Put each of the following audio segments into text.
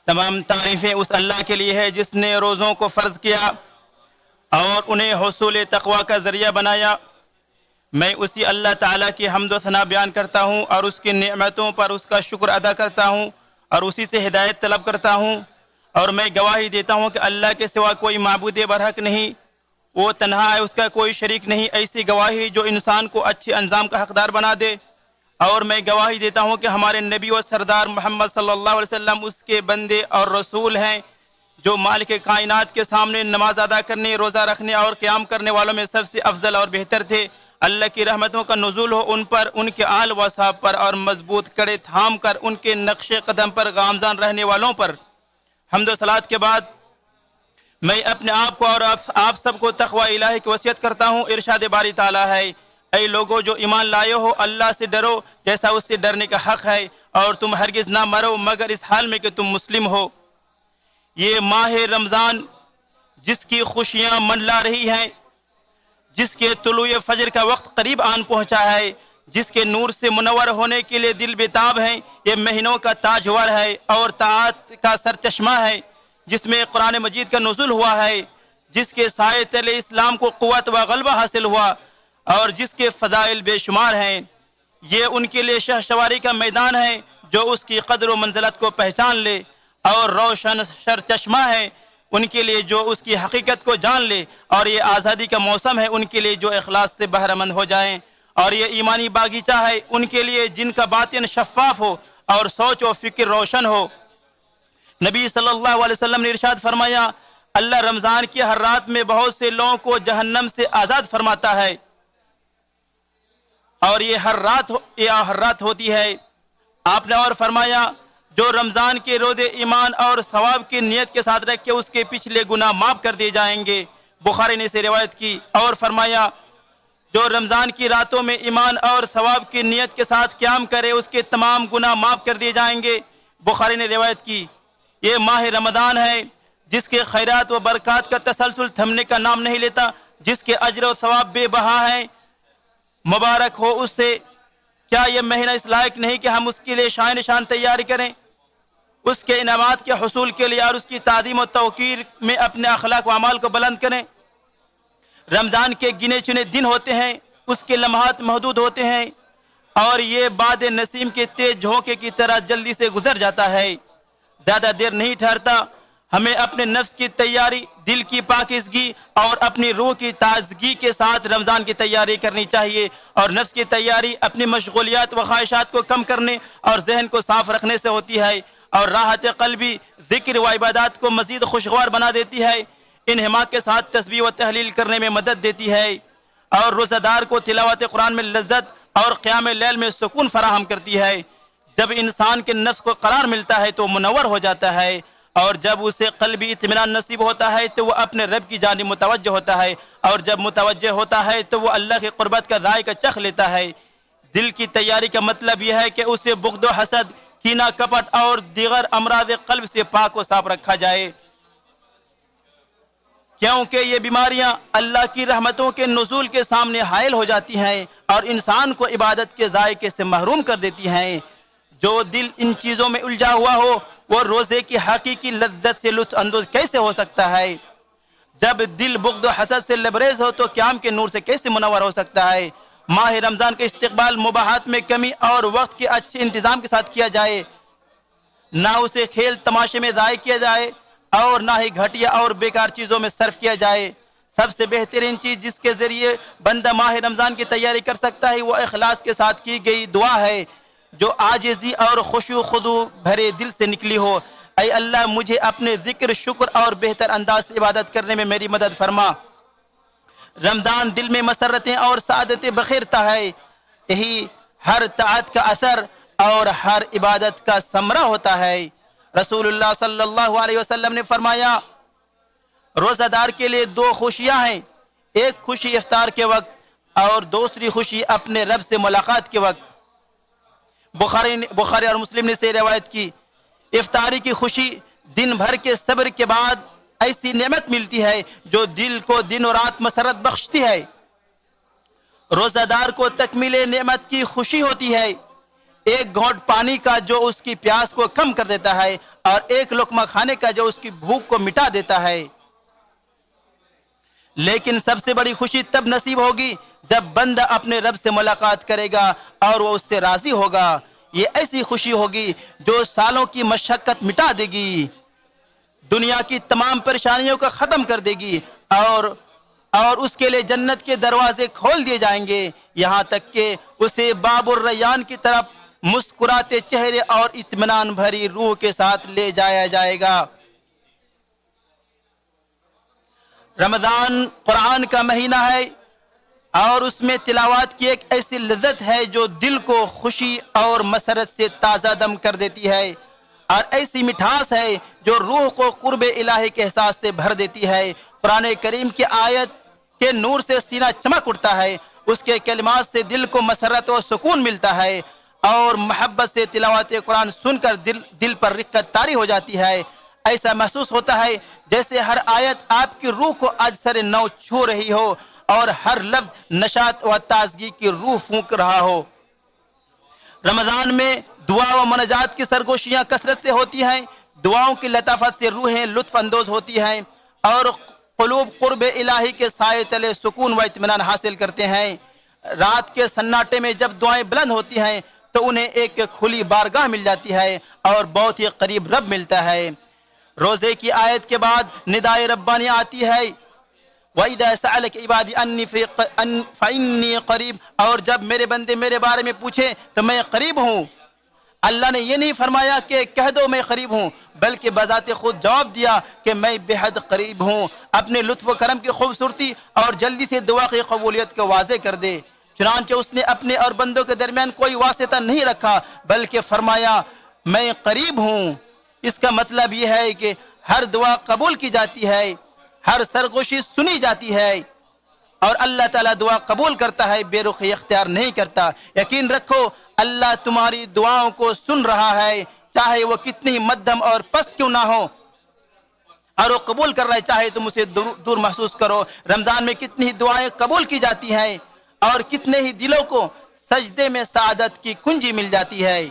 تمام تعریفیں اس اللہ کے لیے ہے جس نے روزوں کو فرض کیا اور انہیں حصول تقوی کا ذریعہ بنایا۔ میں اسی اللہ تعالیٰ کی حمد و ثنا بیان کرتا ہوں اور اس کی نعمتوں پر اس کا شکر ادا کرتا ہوں اور اسی سے ہدایت طلب کرتا ہوں، اور میں گواہی دیتا ہوں کہ اللہ کے سوا کوئی معبود برحق نہیں، وہ تنہا ہے، اس کا کوئی شریک نہیں۔ ایسی گواہی جو انسان کو اچھے انجام کا حقدار بنا دے، اور میں گواہی دیتا ہوں کہ ہمارے نبی و سردار محمد صلی اللہ علیہ وسلم اس کے بندے اور رسول ہیں، جو مالک کائنات کے سامنے نماز ادا کرنے، روزہ رکھنے اور قیام کرنے والوں میں سب سے افضل اور بہتر تھے۔ اللہ کی رحمتوں کا نزول ہو ان پر، ان کے آل و اصحاب پر، اور مضبوط کڑے تھام کر ان کے نقش قدم پر گامزن رہنے والوں پر۔ حمد و صلات کے بعد میں اپنے آپ کو اور آپ سب کو تقوی الہی کی وصیت کرتا ہوں۔ ارشاد باری تعالیٰ ہے، اے لوگو جو ایمان لائے ہو، اللہ سے ڈرو جیسا اس سے ڈرنے کا حق ہے، اور تم ہرگز نہ مرو مگر اس حال میں کہ تم مسلم ہو۔ یہ ماہ رمضان جس کی خوشیاں منڈلا رہی ہیں، جس کے طلوع فجر کا وقت قریب آن پہنچا ہے، جس کے نور سے منور ہونے کے لیے دل بیتاب ہیں، یہ مہینوں کا تاجور ہے اور طاعت کا سرچشمہ ہے، جس میں قرآن مجید کا نزول ہوا ہے، جس کے سائے تلے اسلام کو قوت و غلبہ حاصل ہوا، اور جس کے فضائل بے شمار ہیں۔ یہ ان کے لیے شہسواری کا میدان ہے جو اس کی قدر و منزلت کو پہچان لے، اور روشن سرچشمہ ہے ان کے لیے جو اس کی حقیقت کو جان لے، اور یہ آزادی کا موسم ہے ان کے لیے جو اخلاص سے بہرہ مند ہو جائیں، اور یہ ایمانی باغیچہ ہے ان کے لیے جن کا باطن شفاف ہو اور سوچ و فکر روشن ہو۔ نبی صلی اللہ علیہ وسلم نے ارشاد فرمایا، اللہ رمضان کی ہر رات میں بہت سے لوگوں کو جہنم سے آزاد فرماتا ہے، اور یہ ہر رات ہوتی ہے۔ آپ نے اور فرمایا، جو رمضان کے روزے ایمان اور ثواب کی نیت کے ساتھ رکھ کے اس کے پچھلے گناہ معاف کر دیے جائیں گے۔ بخاری نے اسے روایت کی۔ اور فرمایا، جو رمضان کی راتوں میں ایمان اور ثواب کی نیت کے ساتھ قیام کرے اس کے تمام گناہ معاف کر دیے جائیں گے۔ بخاری نے روایت کی۔ یہ ماہ رمضان ہے جس کے خیرات و برکات کا تسلسل تھمنے کا نام نہیں لیتا، جس کے اجر و ثواب بے بہا ہیں، مبارک ہو اس سے۔ کیا یہ مہینہ اس لائق نہیں کہ ہم اس کے لیے شان نشان تیاری کریں، اس کے انعامات کے حصول کے لیے اور اس کی تعظیم و توقیر میں اپنے اخلاق و اعمال کو بلند کریں؟ رمضان کے گنے چنے دن ہوتے ہیں، اس کے لمحات محدود ہوتے ہیں، اور یہ باد نسیم کے تیز جھونکے کی طرح جلدی سے گزر جاتا ہے، زیادہ دیر نہیں ٹھہرتا۔ ہمیں اپنے نفس کی تیاری، دل کی پاکیزگی اور اپنی روح کی تازگی کے ساتھ رمضان کی تیاری کرنی چاہیے، اور نفس کی تیاری اپنی مشغولیات و خواہشات کو کم کرنے اور ذہن کو صاف رکھنے سے ہوتی ہے، اور راحت قلبی ذکر و عبادات کو مزید خوشگوار بنا دیتی ہے، انہماک کے ساتھ تسبیح و تحلیل کرنے میں مدد دیتی ہے، اور روزہ دار کو تلاوت قرآن میں لذت اور قیام لیل میں سکون فراہم کرتی ہے۔ جب انسان کے نفس کو قرار ملتا ہے تو منور ہو جاتا ہے، اور جب اسے قلبی اطمینان نصیب ہوتا ہے تو وہ اپنے رب کی جانب متوجہ ہوتا ہے، اور جب متوجہ ہوتا ہے تو وہ اللہ کی قربت کا ذائقہ چکھ لیتا ہے۔ دل کی تیاری کا مطلب یہ ہے کہ اسے بغض و حسد، کینہ، کپٹ اور دیگر امراض قلب سے پاک و صاف رکھا جائے، کیونکہ یہ بیماریاں اللہ کی رحمتوں کے نزول کے سامنے حائل ہو جاتی ہیں اور انسان کو عبادت کے ذائقے سے محروم کر دیتی ہیں۔ جو دل ان چیزوں میں الجھا ہوا ہو وہ روزے کی حقیقی لذت سے لطف اندوز کیسے ہو سکتا ہے؟ جب دل بغض و حسد سے لبریز ہو تو قیام کے نور سے کیسے منور ہو سکتا ہے؟ ماہ رمضان کا استقبال مباحات میں کمی اور وقت کے اچھے انتظام کے ساتھ کیا جائے، نہ اسے کھیل تماشے میں ضائع کیا جائے اور نہ ہی گھٹیا اور بیکار چیزوں میں صرف کیا جائے۔ سب سے بہترین چیز جس کے ذریعے بندہ ماہ رمضان کی تیاری کر سکتا ہے وہ اخلاص کے ساتھ کی گئی دعا ہے جو عاجزی اور خشوع و خضوع بھرے دل سے نکلی ہو۔ اے اللہ، مجھے اپنے ذکر، شکر اور بہتر انداز سے عبادت کرنے میں میری مدد فرما۔ رمضان دل میں مسرتیں اور سعادتیں بخیرتا ہے، یہی ہر طاعت کا اثر اور ہر عبادت کا ثمرہ ہوتا ہے۔ رسول اللہ صلی اللہ علیہ وسلم نے فرمایا، روزہ دار کے لیے دو خوشیاں ہیں، ایک خوشی افطار کے وقت اور دوسری خوشی اپنے رب سے ملاقات کے وقت۔ بخاری اور مسلم نے سے روایت کی۔ افطاری کی خوشی دن بھر کے صبر کے بعد ایسی نعمت ملتی ہے جو دل کو دن و رات مسرت بخشتی ہے۔ روزہ دار کو تکمیل نعمت کی خوشی ہوتی ہے، ایک گھونٹ پانی کا جو اس کی پیاس کو کم کر دیتا ہے اور ایک لقمہ کھانے کا جو اس کی بھوک کو مٹا دیتا ہے۔ لیکن سب سے بڑی خوشی تب نصیب ہوگی جب بندہ اپنے رب سے ملاقات کرے گا اور وہ اس سے راضی ہوگا۔ یہ ایسی خوشی ہوگی جو سالوں کی مشقت مٹا دے گی، دنیا کی تمام پریشانیوں کو ختم کر دے گی، اور اس کے لیے جنت کے دروازے کھول دیے جائیں گے، یہاں تک کہ اسے باب الریان کی طرف مسکراتے چہرے اور اطمینان بھری روح کے ساتھ لے جایا جائے گا۔ رمضان قرآن کا مہینہ ہے اور اس میں تلاوت کی ایک ایسی لذت ہے جو دل کو خوشی اور مسرت سے تازہ دم کر دیتی ہے، اور ایسی مٹھاس ہے جو روح کو قرب الہی کے احساس سے بھر دیتی ہے۔ قرآن کریم کی آیت کے نور سے سینہ چمک اٹھتا ہے، اس کے کلمات سے دل کو مسرت و سکون ملتا ہے، اور محبت سے تلاوت قرآن سن کر دل پر رقت طاری ہو جاتی ہے۔ ایسا محسوس ہوتا ہے جیسے ہر آیت آپ کی روح کو آج سر نو چھو رہی ہو، اور ہر لفظ نشاط و تازگی کی روح پھونک رہا ہو۔ رمضان میں دعا و مناجات کی سرگوشیاں کثرت سے ہوتی ہیں، دعاؤں کی لطافت سے روحیں لطف اندوز ہوتی ہیں، اور قلوب قرب الہی کے سائے تلے سکون و اطمینان حاصل کرتے ہیں۔ رات کے سناٹے میں جب دعائیں بلند ہوتی ہیں تو انہیں ایک کھلی بارگاہ مل جاتی ہے اور بہت ہی قریب رب ملتا ہے۔ روزے کی آیت کے بعد ندائے ربانی آتی ہے، وَإِذَا سَأَلَكَ عِبَادِي أَنِّي فَإِنِّي قَرِيبٌ، اور جب میرے بندے میرے بارے میں پوچھیں تو میں قریب ہوں۔ اللہ نے یہ نہیں فرمایا کہ کہہ دو میں قریب ہوں، بلکہ بذات خود جواب دیا کہ میں بے حد قریب ہوں۔ اپنے لطف و کرم کی خوبصورتی اور جلدی سے دعا کی قبولیت کو واضح کر دے۔ چنانچہ اس نے اپنے اور بندوں کے درمیان کوئی واسطہ نہیں رکھا، بلکہ فرمایا میں قریب ہوں۔ اس کا مطلب یہ ہے کہ ہر دعا قبول کی جاتی ہے، ہر سرگوشی سنی جاتی ہے، اور اللہ تعالیٰ دعا قبول کرتا ہے، بے رخی اختیار نہیں کرتا۔ یقین رکھو اللہ تمہاری دعاؤں کو سن رہا ہے، چاہے وہ کتنی مدھم اور پست کیوں نہ ہو، اور وہ قبول کر رہا ہے، چاہے تم اسے دور محسوس کرو۔ رمضان میں کتنی دعائیں قبول کی جاتی ہیں، اور کتنے ہی دلوں کو سجدے میں سعادت کی کنجی مل جاتی ہے۔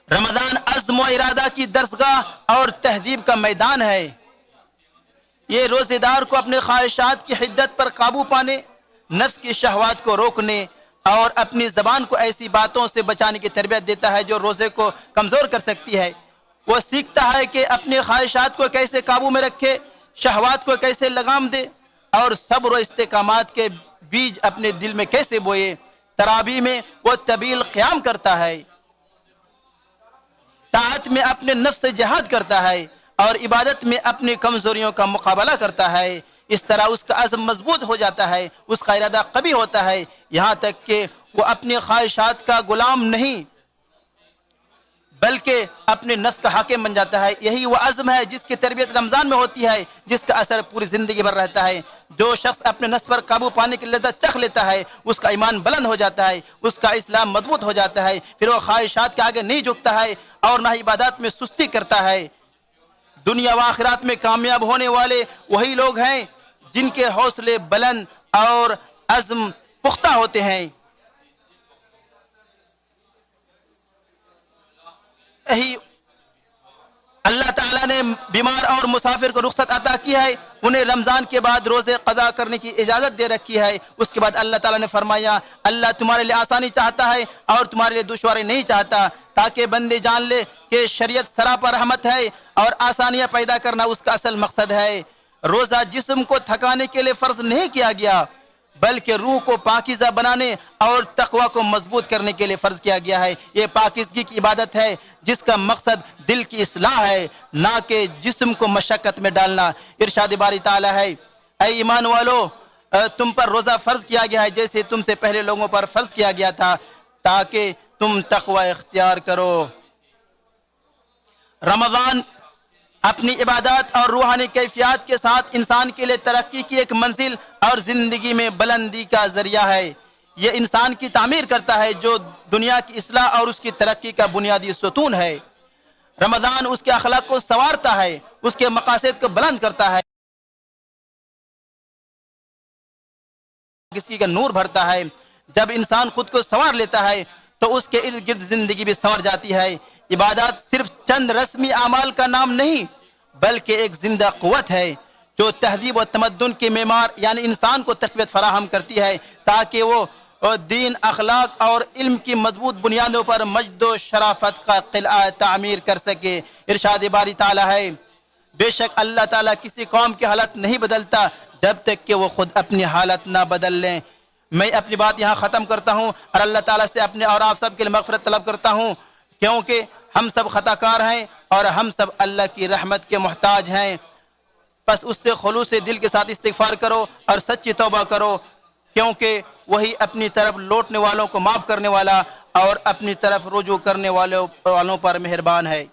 رمضان عزم و ارادہ کی درسگاہ اور تہذیب کا میدان ہے۔ یہ روزے دار کو اپنے خواہشات کی حدت پر قابو پانے، نفس کی شہوات کو روکنے اور اپنی زبان کو ایسی باتوں سے بچانے کی تربیت دیتا ہے جو روزے کو کمزور کر سکتی ہے۔ وہ سیکھتا ہے کہ اپنی خواہشات کو کیسے قابو میں رکھے، شہوات کو کیسے لگام دے، اور صبر و استقامت کے بیج اپنے دل میں کیسے بوئے۔ تراویح میں وہ طویل قیام کرتا ہے، طاعت میں اپنے نفس سے جہاد کرتا ہے، اور عبادت میں اپنی کمزوریوں کا مقابلہ کرتا ہے۔ اس طرح اس کا عزم مضبوط ہو جاتا ہے، اس کا ارادہ قوی ہوتا ہے، یہاں تک کہ وہ اپنی خواہشات کا غلام نہیں بلکہ اپنے نفس کا حاکم بن جاتا ہے۔ یہی وہ عزم ہے جس کی تربیت رمضان میں ہوتی ہے، جس کا اثر پوری زندگی بھر رہتا ہے۔ جو شخص اپنے نفس پر قابو پانے کی لذت چکھ لیتا ہے، اس کا ایمان بلند ہو جاتا ہے، اس کا اسلام مضبوط ہو جاتا ہے، پھر وہ خواہشات کے آگے نہیں جھکتا ہے اور نہ عبادات میں سستی کرتا ہے۔ دنیا و آخرات میں کامیاب ہونے والے وہی لوگ ہیں جن کے حوصلے بلند اور عزم پختہ ہوتے ہیں۔ یہی اللہ تعالیٰ نے بیمار اور مسافر کو رخصت عطا کی ہے، انہیں رمضان کے بعد روزے قضا کرنے کی اجازت دے رکھی ہے۔ اس کے بعد اللہ تعالیٰ نے فرمایا اللہ تمہارے لیے آسانی چاہتا ہے اور تمہارے لیے دشواری نہیں چاہتا، تاکہ بندے جان لے کہ شریعت سراپا رحمت ہے اور آسانیاں پیدا کرنا اس کا اصل مقصد ہے۔ روزہ جسم کو تھکانے کے لیے فرض نہیں کیا گیا، بلکہ روح کو پاکیزہ بنانے اور تقوی کو مضبوط کرنے کے لیے فرض کیا گیا ہے۔ یہ پاکیزگی کی عبادت ہے جس کا مقصد دل کی اصلاح ہے، نہ کہ جسم کو مشقت میں ڈالنا۔ ارشاد باری تعالی ہے اے ایمان والو، تم پر روزہ فرض کیا گیا ہے جیسے تم سے پہلے لوگوں پر فرض کیا گیا تھا، تاکہ تم تقوی اختیار کرو۔ رمضان اپنی عبادات اور روحانی کیفیات کے ساتھ انسان کے لیے ترقی کی ایک منزل اور زندگی میں بلندی کا ذریعہ ہے۔ یہ انسان کی تعمیر کرتا ہے جو دنیا کی اصلاح اور اس کی ترقی کا بنیادی ستون ہے۔ رمضان اس کے اخلاق کو سنوارتا ہے، اس کے مقاصد کو بلند کرتا ہے، کسی کا نور بھرتا ہے۔ جب انسان خود کو سنوار لیتا ہے تو اس کے ارد گرد زندگی بھی سنور جاتی ہے۔ عبادات صرف چند رسمی اعمال کا نام نہیں بلکہ ایک زندہ قوت ہے جو تہذیب و تمدن کے معمار یعنی انسان کو تقویت فراہم کرتی ہے تاکہ وہ دین، اخلاق اور علم کی مضبوط بنیادوں پر مجد و شرافت کا قلعہ تعمیر کر سکے۔ ارشاد باری تعالیٰ ہے، بے شک اللہ تعالیٰ کسی قوم کی حالت نہیں بدلتا جب تک کہ وہ خود اپنی حالت نہ بدل لیں۔ میں اپنی بات یہاں ختم کرتا ہوں اور اللہ تعالیٰ سے اپنے اور آپ سب کے لیے مغفرت طلب کرتا ہوں، کیونکہ ہم سب خطا کار ہیں اور ہم سب اللہ کی رحمت کے محتاج ہیں۔ بس اس سے خلوص دل کے ساتھ استغفار کرو اور سچی توبہ کرو، کیونکہ وہی اپنی طرف لوٹنے والوں کو معاف کرنے والا اور اپنی طرف رجوع کرنے والوں پر مہربان ہے۔